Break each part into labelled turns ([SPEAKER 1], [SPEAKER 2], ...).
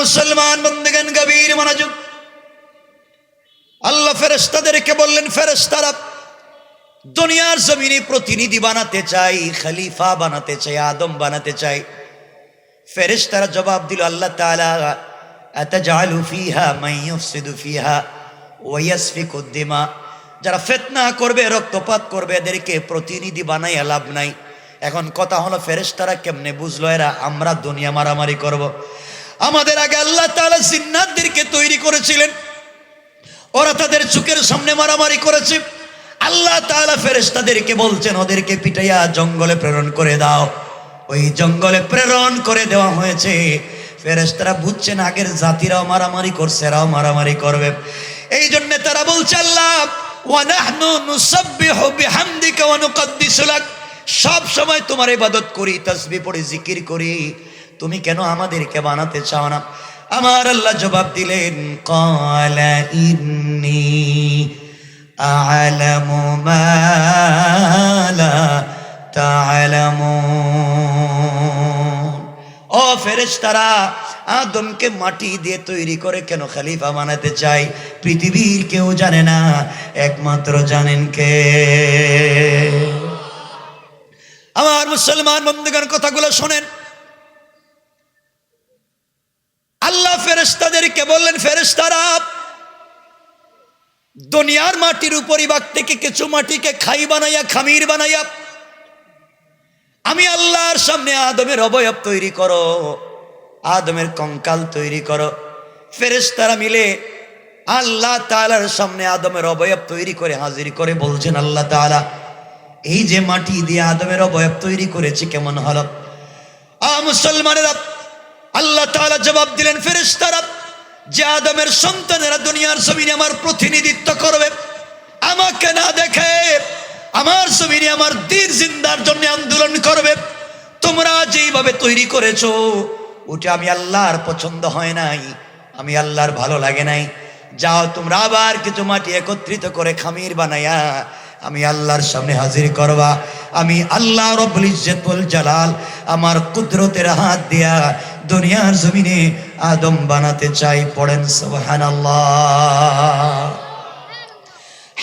[SPEAKER 1] মুসলমান বন্ধুগণ, গভীর মনোযোগ। আল্লাহ ফেরেশতাদেরকে বললেন, ফেরেশতারা দুনিয়ার জমিনে প্রতিনিধি বানাতে চাই, খলিফা বানাতে চাই, আদম বানাতে চাই। ফেরেশতারা জবাব দিল আল্লাহ তাআলা, আতাজআলু ফিহা মান ইউফসিদু ফিহা ওয়া ইয়াসফিকুদ দিমা। যারা ফিতনা করবে, রক্তপাত করবে, এদেরকে প্রতিনিধি বানাইয়া লাভ নাই। এখন কথা হলো, ফেরেশতারা কেমনে বুঝলো এরা আমরা দুনিয়া মারামারি করব? আমাদের আগে আল্লাহ তাআলা জিন্নাতদেরকে তৈরি করেছিলেন, ওরা তাদের চোখের সামনে মারামারি করেছে। আল্লাহ তাআলা ফেরেশতাদেরকে বলছেন ওদেরকে পিটাইয়া জঙ্গলে প্রেরণ করে দাও। ওই জঙ্গলে প্রেরণ করে দেওয়া হয়েছে। ফেরেশতারা বুঝছেন আগের জাতিরাও মারামারি করছে, এরাও মারামারি করবে। এই জন্য তারা বলছে, আল্লাহ ওয়া নাহনু নুসাব্বিহু বিহামদিকা ওয়া নুকদ্দিসু লাক, সব সময় তোমার ইবাদত করি, তাসবিহ পড়ি, জিকির করি, তুমি কেন আমাদেরকে বানাতে চাও না? আমার আল্লাহ জবাব দিলেন, ক্বালা ইন্নী আ'লামু মা লা তা'লামুন। ও ফেরেশতারা, আদমকে মাটি দিয়ে তৈরি করে কেন খলিফা বানাতে চাই পৃথিবীর কেউ জানে না, একমাত্র জানেন কে? আমার মুসলমান বন্ধুগণ, কথাগুলো শোনেন। আল্লাহ ফেরেশতাদেরকে বললেন, ফেরেশতারা দুনিয়ার মাটির উপরিভাগ থেকে কিছু মাটিকে খাই বানাইয়া, খামির বানাইয়া আমি আল্লাহর সামনে আদমের অবয়ব তৈরি করো, আদমের কঙ্কাল তৈরি করো। ফেরেশতারা মিলে আল্লাহ তাআলার সামনে আদমের অবয়ব তৈরি করে হাজির করে বলছেন, আল্লাহ তাআলা এই যে মাটি দিয়ে আদমের অবয়ব তৈরি করেছে কেমন হলো? মুসলমানেরা, আল্লাহ তাআলা জবাব দিলেন, ফেরেশতারা যে আদমের সন্তানেরা দুনিয়ার জমিনে আমার প্রতিনিধিত্ব করবে, আমাকে না দেখে আমার জমিনে আমার দ্বীন জিন্দার জন্য আন্দোলন করবে, তোমরা যেইভাবে তৈরি করেছো ওটা আমি আল্লাহর পছন্দ হয় নাই, আমি আল্লাহর ভালো লাগে নাই। যাও তোমরা আবার কিছু মাটি একত্রিত করে খামির বানাইয়া আমি আল্লাহর সামনে হাজির করবা। আমি আল্লাহ রব্বুল ইজ্জত ওয়াল জালাল আমার কুদরতের হাত দিয়া দুনিয়ার জমিনে আদম বানাতে চাই। পড়েন সুবহানাল্লাহ।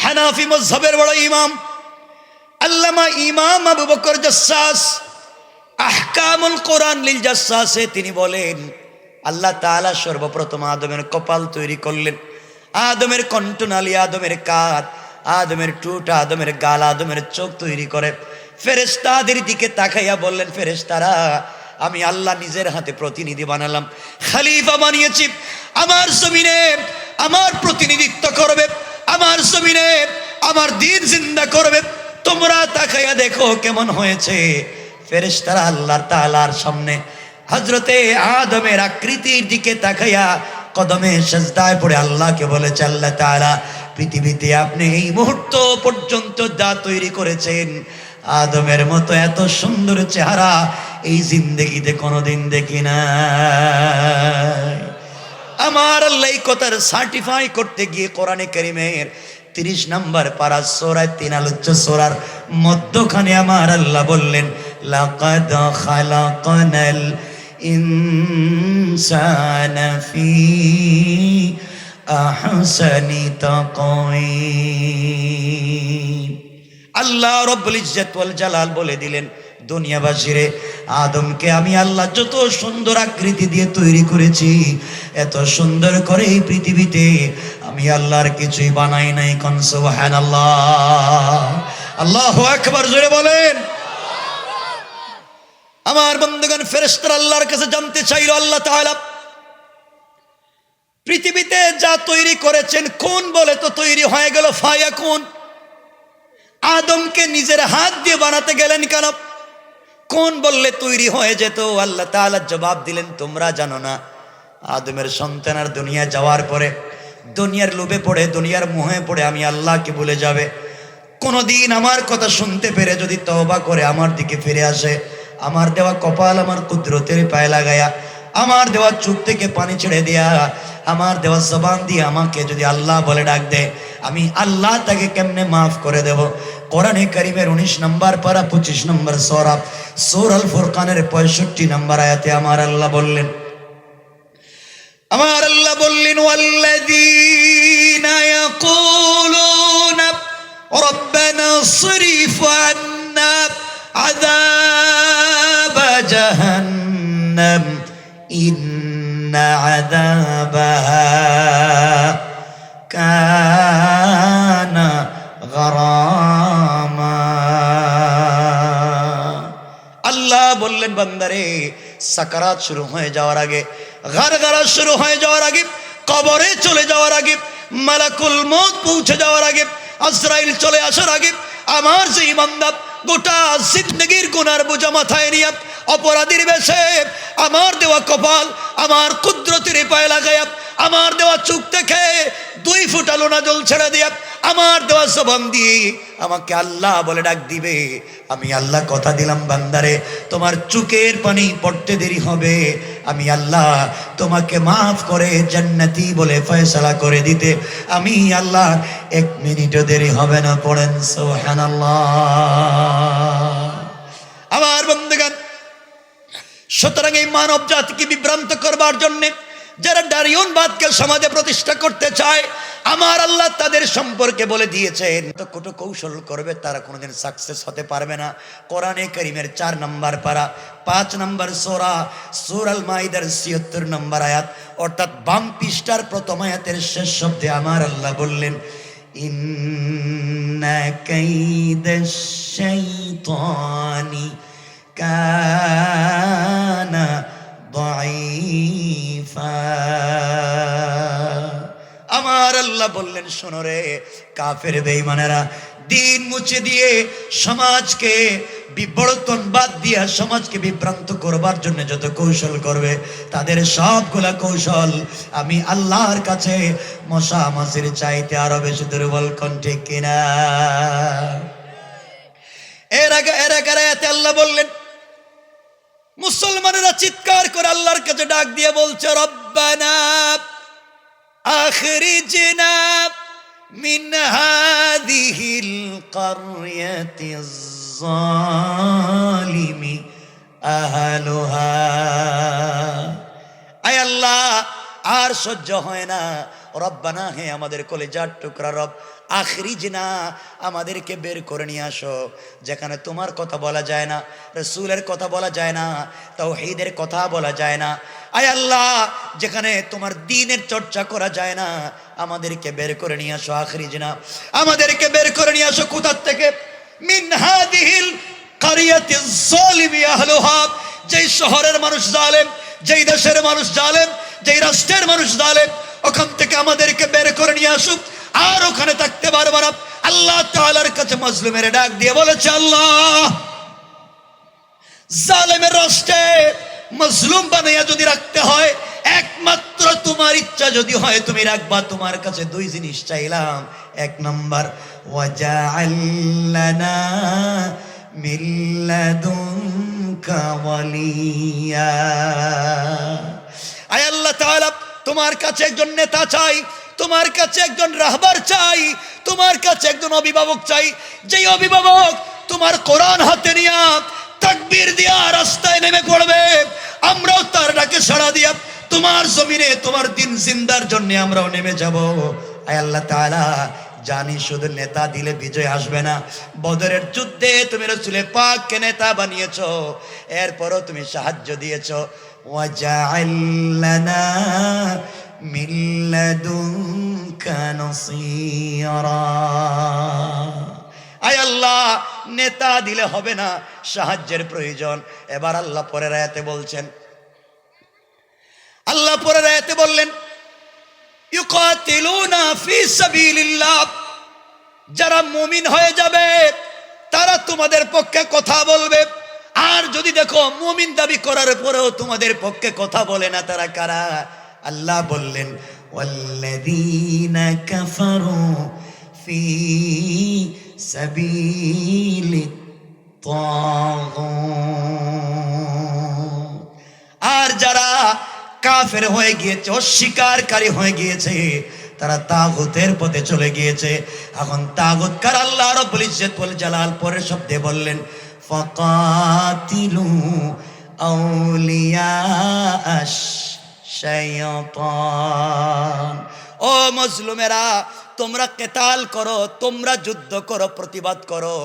[SPEAKER 1] হানাফি মাযহাবের বড় ইমাম আল্লামা ইমাম আবু বকর জাসসাস আহকামুল কোরআন লিল জাসসাসে তিনি বলেন, আল্লাহ তাআলা সর্বপ্রথম আদমের কপাল তৈরি করলেন, আদমের কণ্ঠনালী, আদমের কাঁধ, আদমের টুট, আদমের গাল, আদমের চোখ তৈরি করে ফেরেশতাদের দিকে তাকাইয়া বললেন, ফেরেশতারা আমি আল্লাহ নিজের হাতে প্রতিনিধি বানালাম, খলিফা বানিয়েছি, আমার জমিনে আমার প্রতিনিধিত্ব করবে, আমার জমিনে আমার দ্বীন জিন্দা করবে, তোমরা তাকাইয়া দেখো কেমন হয়েছে। ফেরেশতারা আল্লাহ তাআলার সামনে হযরতে আদমের আকৃতির দিকে তাকাইয়া কদমে সিজদায় পড়ে আল্লাহকে বলেছে, আল্লাহ তাআলা পৃথিবীতে আপনি এই মুহূর্ত পর্যন্ত যা তৈরি করেছেন আদমের মতো এত সুন্দর চেহারা এই জিন্দেগিতে কোনোদিন দেখি না। আমার আল্লাহ এই কথার সার্টিফাই করতে গিয়ে কোরআনে কারীমের 30 নম্বর পারা সূরা 3 আলোচ্য সূরার মধ্যখানে আমার আল্লাহ বললেন, লাকাদ খালাকনাল ইনসানা ফি আহসানি তাকওয়িম। আল্লাহ রব্বুল ইজ্জত ওয়াল জালাল বলে দিলেন, দুনিয়াবাসীরে আদমকে আমি আল্লাহ যত সুন্দর আকৃতি দিয়ে তৈরি করেছি, এত সুন্দর করে এই পৃথিবীতে আমি আল্লাহর কিছুই বানাই নাই। কোন সুবহানাল্লাহ, আল্লাহু আকবার, জোরে বলেন। আমার বন্ধুগণ, ফেরেশতারা আল্লাহর কাছে জানতে চাইল, আল্লাহ তাআলা পৃথিবীতে যা তৈরি করেছেন কোন বলে তো তৈরি হয়ে গেল, ফায়াকুন। আদমকে নিজের হাত দিয়ে বানাতে গেলেন কেন? কোন বললে তৈরি হয়ে যেত? আল্লাহ তাআলা জবাব দিলেন, তোমরা জানো না আদমের সন্তানের দুনিয়া যাওয়ার পরে দুনিয়ার লোভে পড়ে, দুনিয়ার মোহে পড়ে আমি আল্লাহকে ভুলে যাবে। কোনদিন আমার কথা শুনতে পেরে যদি তওবা করে আমার দিকে ফিরে আসে, আমার দেওয়া কপাল আমার কুদরতের পায়ে লাগায়া, আমার দেওয়া চোখ থেকে পানি ছেড়ে দেয়া, আমার দেওয়া জবান দিয়ে আমাকে যদি আল্লাহ বলে ডাক দেয়, আমি আল্লাহ তাকে কেমনে মাফ করে দেব? কোরআনে কারীমের 19 নম্বর পারা 25 নম্বর সূরা সূরা আল ফুরকানের 65 নম্বর আয়াতে আমার আল্লাহ বললেন, আমার আল্লাহ বললেন ওয়াল্লাযীনা ইয়াকুলুনা রাব্বানা ইসরিফ আন্না আযাব জাহান্নাম ইন্না আযাবাহা কানা গারামা। আল্লাহ বললেন বান্দারে সাকারাত শুরু হয়ে যাওয়ার আগে, গারগারা শুরু হয়ে যাওয়ার আগে, কবরে চলে যাওয়ার আগে, মালাকুল মউত পৌঁছে যাওয়ার আগে, আজরাইল চলে আসার আগে আমার যে বান্দা গোটা জিন্দেগীর গুনার বোঝা মাথায় নিয়ে অপরাধীর বেশে আমার দেওয়া কপাল আমার কুদরতের পায়ে লাগাইয়া, আমার দেওয়া চোখ থেকে 2 ফোঁটা লোনা জল ছেড়ে দিয়া, আমার দেওয়া জবান দিয়ে আমাকে আল্লাহ বলে ডাক দিবে। আমি আল্লাহ কথা দিলাম বান্দারে তোমার চোখের পানি পড়তে দেরি হবে, আমি আল্লাহ তোমাকে মাফ করে জান্নাতি বলে ফয়সালা করে দিতে আমি আল্লাহ 1 মিনিটও দেরি হবে না। পড়েন সুবহানাল্লাহ। আমার বন্ধুগণ, সুতরাং এই মানব জাতিকে বিভ্রান্ত করবার জন্যে যারা ডারিয়নবাদকে সমাজে প্রতিষ্ঠা করতে চায় আমার আল্লাহ তাদের সম্পর্কে বলে দিয়েছেন তো কত কৌশল করবে তারা কোনোদিন সাকসেস হতে পারবে না। কোরআনে কারীমের 4 নম্বর পারা 5 নম্বর সূরা আল মাইদার 76 নম্বর আয়াত, অর্থাৎ বাম পৃষ্ঠার প্রথম আয়াতের শেষ শব্দে আমার আল্লাহ বললেন ইন্না কাইদাশ শাইতানি কানা দাঈফা। আমার আল্লাহ বললেন শোনো রে কাফের বেঈমানেরা, দিন মুছে দিয়ে সমাজকে বিবর্তনবাদ দিয়া সমাজকে বিভ্রান্ত করবার জন্য যত কৌশল করবে তাদের সবগুলা কৌশল আমি আল্লাহর কাছে মশা মাছির চাইতে আরো বেশি দুর্বল। কোন ঠিক কিনা? এর আগে আল্লাহ বললেন মুসলমানেরা চিৎকার করে আল্লাহর কাছে ডাক দিয়ে বলছে রব্বানা আখরিজনা মিন হাযিহিল ক্বরয়াতিজ যালিমি আহলুহা। আয় আল্লাহ আর সহ্য হয় না, রব্বানা হে আমাদের কলিজার টুকরা রব, আখরিজনা আমাদেরকে বের করে নিয়ে আসো যেখানে তোমার কথা বলা যায় না, রাসূলের কথা বলা যায় না, তাওহীদের কথা বলা যায় না। আয় আল্লাহ যেখানে তোমার দ্বীনের চর্চা করা যায় না আমাদেরকে বের করে নিয়ে আসো। আখরিজনা আমাদেরকে বের করে নিয়ে আসো কোথা থেকে? মিন হাযিহিল ক্বরয়াতিজ যালিমি আহলুহা, যেই শহরের মানুষ জালেম, যেই দেশের মানুষ জালেম, যেই রাষ্ট্রের মানুষ জালেম, ওখান থেকে আমাদেরকে বের করে নিয়ে আসুক, আর ওখানে থাকতে পারবো না। আল্লাহ তাআলার কাছে মাজলুমের ডাক দিয়ে বলেছে আল্লাহ জালেমের রাষ্ট্রে মাজলুম বানাইয়া যদি রাখতে হয় একমাত্র তোমার ইচ্ছা যদি হয় তুমি রাখবা। তোমার কাছে 2 জিনিস চাইলাম, 1 নম্বর ওয়াজআল লানা মিন লাদুনকা ওয়ালিয়া। আয় আল্লাহ তাআলা তোমার কাছে একজন নেতা চাই, তোমার কাছে একজন রাহবার চাই, তোমার কাছে একজন অভিভাবক চাই, যেই অভিভাবক তোমার কোরআন হাতে নিয়ে তাকবীর দিয়া রাস্তায় নেমে পড়বে, আমরাও তার ডাকে সাড়া দিয়া তোমার জমিনে তোমার দিন জিন্দার জন্য আমরাও নেমে যাব। আয় আল্লাহ তাআলা জানি শুধু নেতা দিলে বিজয় আসবে না, বদরের যুদ্ধে তুমি রাসূল পাককে নেতা বানিয়েছো, এরপরও তুমি সাহায্য দিয়েছো। ওয়াজআল লানা মিন লাদুনকা নাসীরা। আয় আল্লাহ নেতা দিলে হবে না, সাহায্যের প্রয়োজন। এবার আল্লাহ পরের আয়াতে বলছেন, আল্লাহ পরের আয়াতে বললেন ইউকাতিলুনা ফি সাবিলিল্লাহ, যারা মুমিন হয়ে যাবে তারা তোমাদের পক্ষে কথা বলবে। আর যদি দেখো মুমিন দাবি করার পরেও তোমাদের পক্ষে কথা বলে না, তারা কারা? আল্লাহ বললেন ওয়াল্লাযীনা কাফারু ফি সাবিলিত তাগুত। আর যারা কাফের হয়ে গিয়েছে, অস্বীকারী হয়ে গিয়েছে, তারা তাগুতের পথে চলে গিয়েছে। এখন তাগুত কার? আল্লাহ রাব্বুল ইজ্জত ওয়াল জালাল পরের শব্দে বললেন ফাকাতিলু আউলিয়া শাইতান। ও মজলুমেরা, তোমরা কেতাল করো, তোমরা যুদ্ধ করো, প্রতিবাদ করো।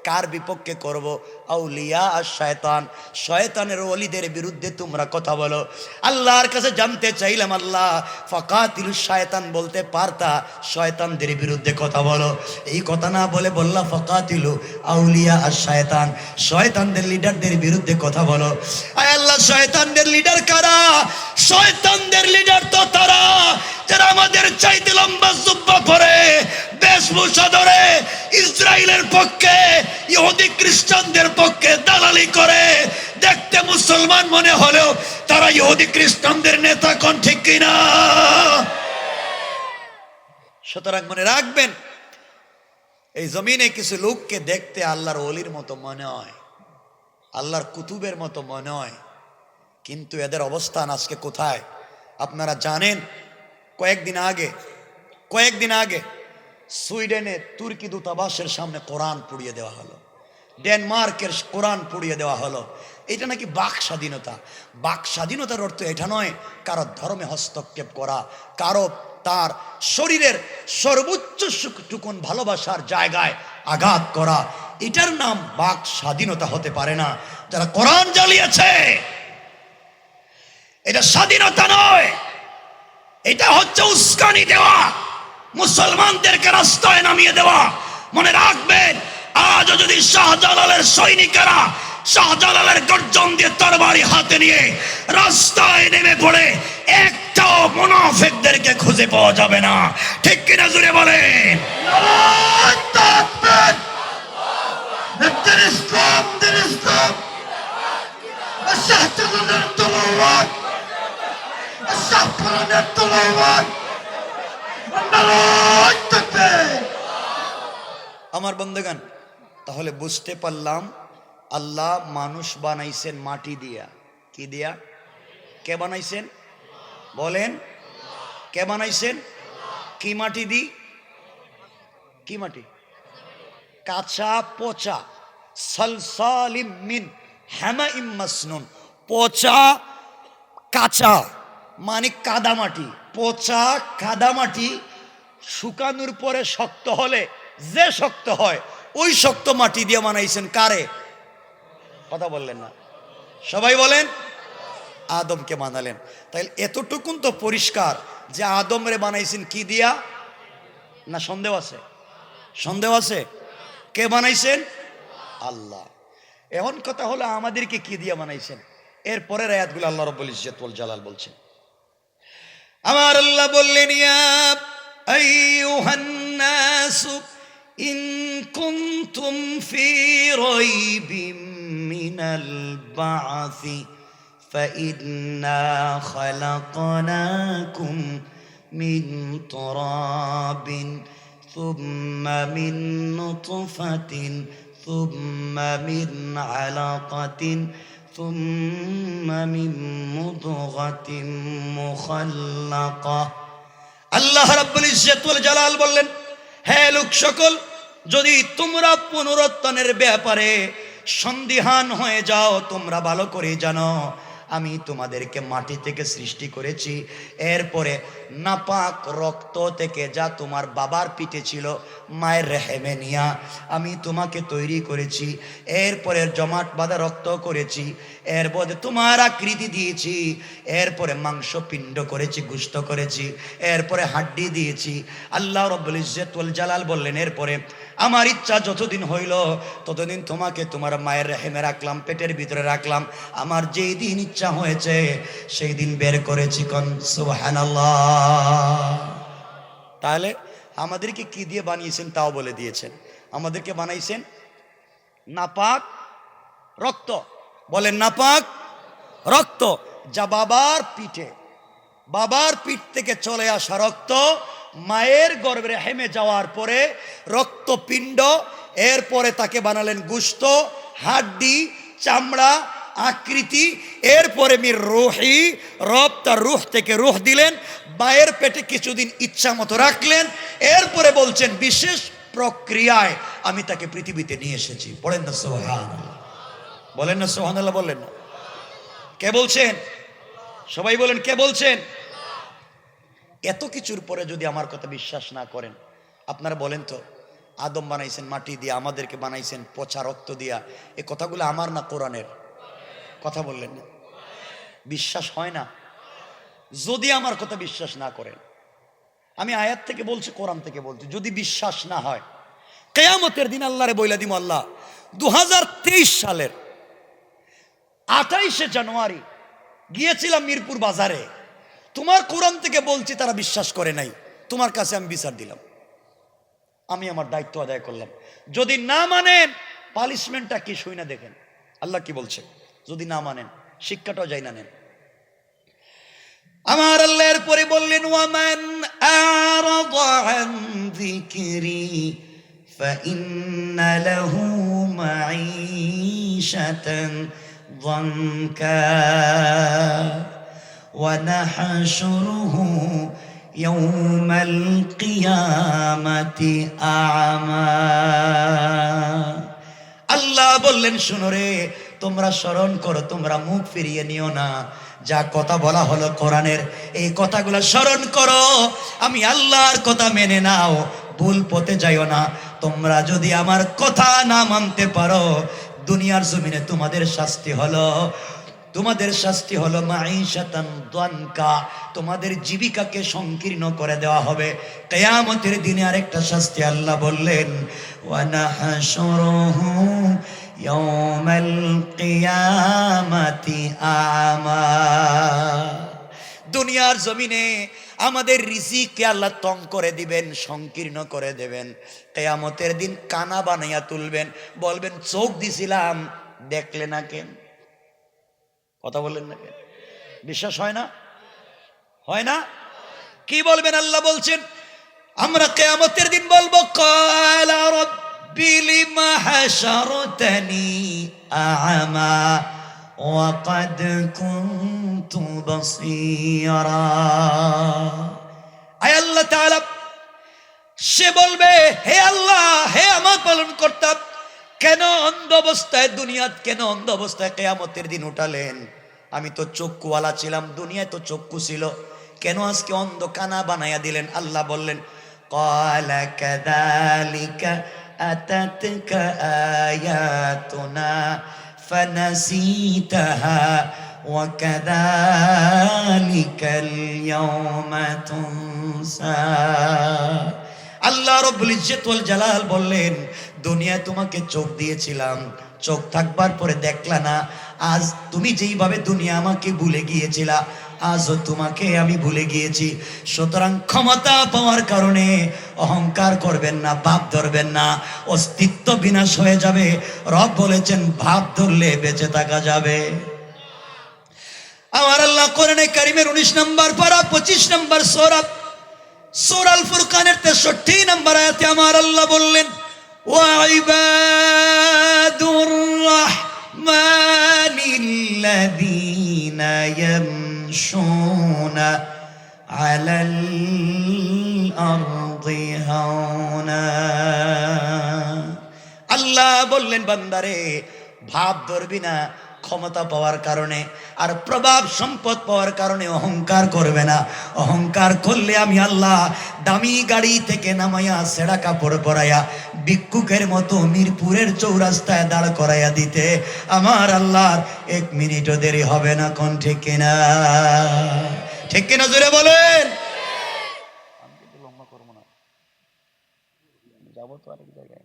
[SPEAKER 1] কার বিপক্ষে করব? আউলিয়া আর শয়তান, শয়তানের ওলিদের বিরুদ্ধে তোমরা কথা বলো। আল্লাহর কাছে জানতে চাইলাম, আল্লাহ ফাকাতিল শয়তান বলতে পারতা, শয়তানদের বিরুদ্ধে কথা বলো। এই কথা না বলে বললা ফাকাতিলু আউলিয়া আর শয়তান, শয়তানদের লিডারদের বিরুদ্ধে কথা বলো। আয় আল্লাহ, শয়তানদের লিডার কারা? শয়তানদের লিডার তো তারা যারা আমাদের চাইতে লম্বা জুব্বা পরে, বেশভূষা ধরে, ইসরায়েলের পক্ষে, ইহুদি খ্রিস্টানদের পক্ষে দালালি করে। দেখতে মুসলমান মনে হলেও তারা ইহুদি খ্রিস্টানদের নেতা, কোন ঠিক কিনা? সুতরাং মনে রাখবেন, এই জমিনে কিছু লোককে দেখতে আল্লাহর ওলির মতো মনে হয়, আল্লাহর কুতুবের মতো মনে হয়, কিন্তু এদের অবস্থান আজকে কোথায় আপনারা জানেন? কয়েকদিন আগে সুইডেনের তুর্কি দূতাবাসের সামনে কোরআন পুড়িয়ে দেওয়া হলো, ডেনমার্কের কোরআন পুড়িয়ে দেওয়া হলো। এটা নাকি বাক স্বাধীনতা। বাক স্বাধীনতার অর্থ এটা নয় কারো ধর্মে হস্তক্ষেপ করা, কারো তার শরীরের সর্বোচ্চ টুকুন ভালোবাসার জায়গায় আঘাত করা। এটার নাম বাক স্বাধীনতা হতে পারে না। যারা কোরআন জ্বালিয়েছে, এটা স্বাধীনতা নয়, এটা হচ্ছে উস্কানি দেওয়া, মুসলমানদেরকে রাস্তায় নামিয়ে দেওয়া। মনে রাখবেন, আজও যদি শাহজালালের সৈনিকেরা শাহজালালের গর্জন দিয়ে তরবারি হাতে নিয়ে রাস্তায় নেমে পড়ে, একটাও মুনাফিকদেরকে খুঁজে পাওয়া যাবে না। ঠিক কিনা জুড়ে বলেন? আমার বন্ধুগণ, তাহলে বুঝতে পারলাম আল্লাহ মানুষ বানাইছেন মাটি দিয়া। কি দিয়া? কে বানাইছেন? বলেন, কে বানাইছেন? কি মাটি দি? কি মাটি? কাঁচা পচা, সালসালিম মিন হামাইম মাসনুন। পচা কাঁচা মানে কাদা মাটি, পচা কাদা মাটি শুকানোর পরে শক্ত হলে যে শক্ত হয়, ওই শক্ত মাটি দিয়ে বানাইছেন কারে? কথা বললেন না, সবাই বলেন। আদমকে বানালেন। তাই এতটুকুন তো পরিষ্কার যে আদমরে বানাইছেন কি দিয়া? না সন্দেহ আছে? সন্দেহ আছে? কে বানাইছেন? আল্লাহ। এখন কথা হলো আমাদেরকে কি দিয়া বানাইছেন? এর পরের আয়াতগুলো আল্লাহ রাব্বুল ইজ্জত ওয়াল জালাল বলছেন। আমার আল্লাহ বললেন, ইয়া আইয়ুহান নাস ইন কুনতুম ফি রাইবিম মিনাল বা'সি ফাইন্না খালাকনাকুম মিন তুরাবিন সুম্মা মিন নুতফাতিন সুম্মা মিন আলাকাতিন সুম্মা মিন মুদগাতিন মুখাল্লাকা। আল্লাহ রাব্বুল ইজ্জত ওয়াল জালাল বললেন, হে লোক সকল, যদি তোমরা পুনরুত্থানের ব্যাপারে সন্দিহান হয়ে যাও, তোমরা ভালো করে জানো আমি তোমাদেরকে মাটি থেকে সৃষ্টি করেছি। এরপরে নাপাক রক্ত থেকে, যা তোমার বাবার পিঠে ছিল, মায়ের রেহেমে নিয়া আমি তোমাকে তৈরি করেছি। এরপরে জমাট বাঁধা রক্ত করেছি, এরপরে তোমার আকৃতি দিয়েছি, এরপরে মাংস পিণ্ড করেছি, গুস্ত করেছি, এরপরে হাড্ডি দিয়েছি। আল্লাহ রাব্বুল ইজ্জত ওয়াল জালাল বললেন, এরপরে আমার ইচ্ছা যতদিন হইল ততদিন তোমাকে তোমার মায়ের রেহেমে রাখলাম, পেটের ভিতরে রাখলাম। আমার যেই দিন ইচ্ছা হয়েছে সেই দিন বের করেছি। কোন সুবহানাল্লাহ। তাহলে আমাদেরকে কি দিয়ে বানিয়েছেন তাও বলে দিয়েছেন। আমাদেরকে বানাইছেন নাপাক রক্ত। বলেন নাপাক রক্ত, যা বাবার পিঠ থেকে চলে আসা রক্ত, মায়ের গর্ভে রেহেমে যাওয়ার পরে রক্তপিণ্ড, এরপরে তাকে বানালেন গুস্ত, হাড্ডি, চামড়া, আকৃতি। এরপরে মির রুহি, রব তার রুহ থেকে রুহ দিলেন, মায়ের পেটে কিছুদিন ইচ্ছা মতো রাখলেন। এরপরে বলছেন বিশেষ প্রক্রিয়ায় আমি তাকে পৃথিবীতে নিয়ে এসেছি। বলেন না সুবহানাল্লাহ, বলেন না সুবহানাল্লাহ, বললেন না? কে বলছেন? সবাই বলেন কে বলছেন? এত কিছুর পরে যদি আমার কথা বিশ্বাস না করেন, আপনারা বলেন তো, আদম বানাইছেন মাটি দিয়ে, আমাদেরকে বানাইছেন পচা রক্ত দিয়া, এই কথাগুলো আমার না কোরআনের? কথা বললেন না? বিশ্বাস হয় না? যদি আমার কথা বিশ্বাস না করেন, আমি আয়াত থেকে বলছি, কোরআন থেকে বলছি, যদি বিশ্বাস না হয়, কিয়ামতের দিন আল্লাহরে বইলা দিমু, আল্লাহ 2023 সালের 28শে জানুয়ারি গিয়েছিলাম মিরপুর বাজারে, তোমার কোরআন থেকে বলছি, তারা বিশ্বাস করে নাই, তোমার কাছে আমি বিচার দিলাম, আমি আমার দায়িত্ব আদায় করলাম। যদি না মানেন, পানিশমেন্টটা কি শুই না দেখেন আল্লাহ কি বলছে। যদি না মানেন, শিক্ষাটাও যাই না নেন। আমার আল্লাহ এরপরে বললেন, ওয়ামান আরাদা আন যিকরি ফাইন্না লাহু মাঈশাতান যানকা ওয়া নাহশুরুহু ইয়াওমাল কিয়ামাতি আ'মা। আল্লাহ বললেন, শুনো রে, তোমরা স্মরণ করো, তোমরা মুখ ফিরিয়ে নিও না, যা কথা বলা হলো কোরআনের, এই কথাগুলো স্মরণ করো, আমি আল্লাহর কথা মেনে নাও, ভুল পথে যাইও না। তোমরা যদি আমার কথা না মানতে পারো, দুনিয়ার জমিনে তোমাদের শাস্তি হলো, তোমাদের শাস্তি হলো মাঈশাতান দানকা, তোমাদের জীবিকাকে সংকীর্ণ করে দেওয়া হবে। কিয়ামতের দিনে আরেকটা শাস্তি আল্লাহ বললেন, ওয়া নাহশুরুহু ইয়াওমাল কিয়ামাতি আ'মা। দুনিয়ার জমিনে আমাদের রিজিককে আল্লাহ তং করে দিবেন, সংকীর্ণ করে দেবেন। কিয়ামতের দিন কানা বানাইয়া তুলবেন, বলবেন, চোখ দিছিলাম, দেখলে না কেন? কথা বললেন না কেন? বিশ্বাস হয় না? হয় না? কি বলবেন? আল্লাহ বলছেন, আমরা কিয়ামতের দিন বলবো, ক্বালা রাব্বি লিমা হাশারতানি আ'মা ওয়া ক্বাদ কুনতু বাসীরা। আয় আল্লাহ তাআলা, সে বলবে, হে আল্লাহ, হে আমার পালনকর্তা, কেন অন্ধ অবস্থায় দুনিয়াত, কেন অন্ধ অবস্থায় কিয়ামতের দিন উঠালেন? আমি তো চক্ষুওয়ালা ছিলাম, দুনিয়ায় তো চক্ষু ছিল, কেন আজকে অন্ধ কানা বানাইয়া দিলেন? আল্লাহ বললেন, ক্বালা কাযালিকা আতাতকা আয়াতুনা ফানাসিতাহা ওয়া কাযালিকাল ইয়াওমা তুনসা। আল্লাহ রাব্বুল ইজ্জত ওয়াল জালাল বললেন, দুনিয়ায় তোমাকে চোখ দিয়েছিলাম, চোখ থাকবার পরে দেখলা না, আজ তুমি যেইভাবে দুনিয়া আমাকে ভুলে গিয়েছিলা, আজও তোমাকে আমি ভুলে গিয়েছি। সুতরাং ক্ষমতা পাওয়ার কারণে অহংকার করবেন না, ভাব ধরবেন না, অস্তিত্ব বিনাশ হয়ে যাবে। রব বলেছেন, ভাব ধরলে বেঁচে থাকা যাবে। আমার আল্লাহ কোরআনে কারিমের 19 নম্বর পারা 25 নম্বর সূরা সূরা আল ফুরকানের 63 নম্বর আয়াতে আমার আল্লাহ বললেন, ওয়া ইবাদুর রাহমানিল্লাযীনা ইয়ামশুনা আলাল আরদি হাওনা। আল্লাহ বললেন, বান্দারে, ভাব ধরবি না ক্ষমতা পাওয়ার কারণে আর প্রভাব সম্পদ পাওয়ার কারণে অহংকার করবে না। অহংকার করলে আমি আল্লাহ দামি গাড়ি থেকে নামাইয়া ছেঁড়া কাপড় পরাইয়া ভিক্ষুকের মতো মিরপুরের চৌরাস্তায় দাঁড় করাইয়া দিতে আমার আল্লাহর 1 মিনিটও দেরি হবে না। কোন ঠিক কিনা? ঠিক কিনা জোরে বলেন। আমি কিন্তু লম্বা করবো না, যাবো তো আরেক জায়গায়।